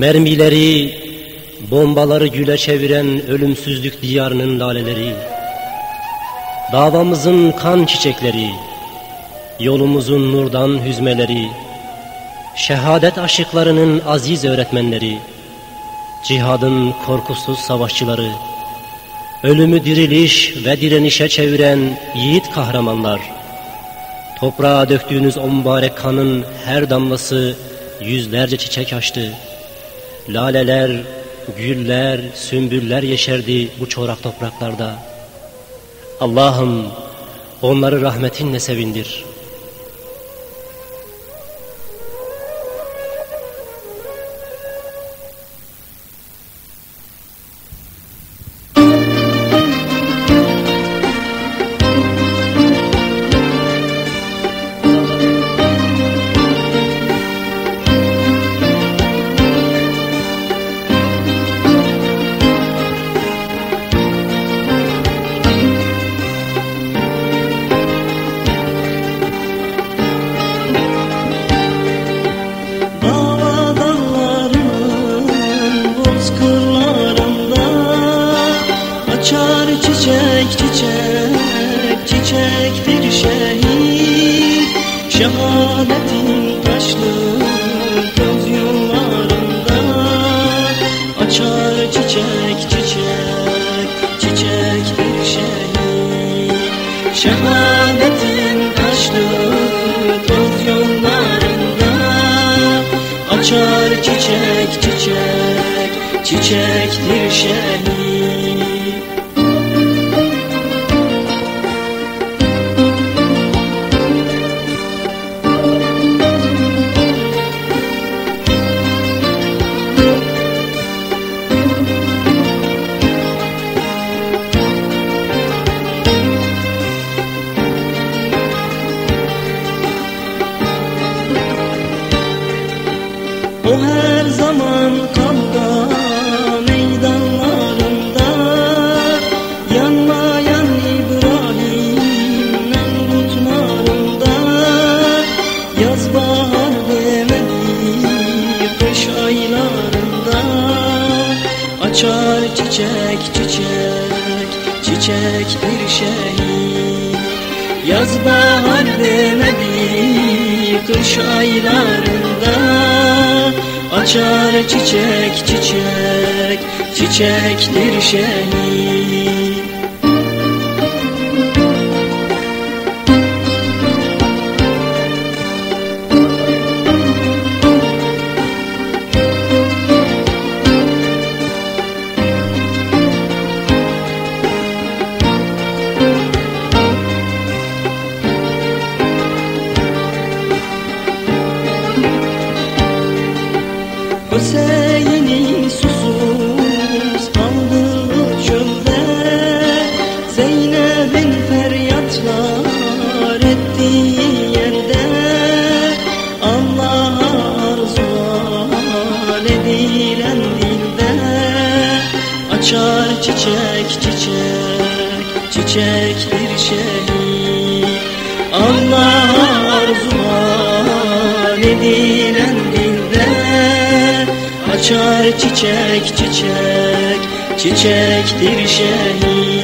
Mermileri, bombaları güle çeviren ölümsüzlük diyarının laleleri, davamızın kan çiçekleri, yolumuzun nurdan hüzmeleri, şehadet aşıklarının aziz öğretmenleri, cihadın korkusuz savaşçıları, ölümü diriliş ve direnişe çeviren yiğit kahramanlar, toprağa döktüğünüz o mübarek kanın her damlası yüzlerce çiçek açtı. Laleler, güller, sümbüller yeşerdi bu çorak topraklarda. Allah'ım onları rahmetinle sevindir. Çiçek çiçek çiçektir şehit, şehadetin taşlı göz yollarında. Açar çiçek çiçek çiçektir şehit, şehadetin taşlı göz yollarında. Açar çiçek çiçek çiçektir şehit. O her zaman kavga meydanlarında, yanmayan İbrahim Nemrutlarında. Yaz bahar demedi kış aylarında, açar çiçek çiçek çiçektir şehit. Yaz bahar demedi kış aylarında, açar çiçek çiçek çiçektir şehit. Hüseyin'in susuz kaldığı çölde, Zeynep'in feryatlar ettiği yerde, Allah'a arzular edilen dilde, açar çiçek çiçek çiçektir şehit. Allah'a arzular edilen dilde, açar çiçek çiçek çiçektir şehit.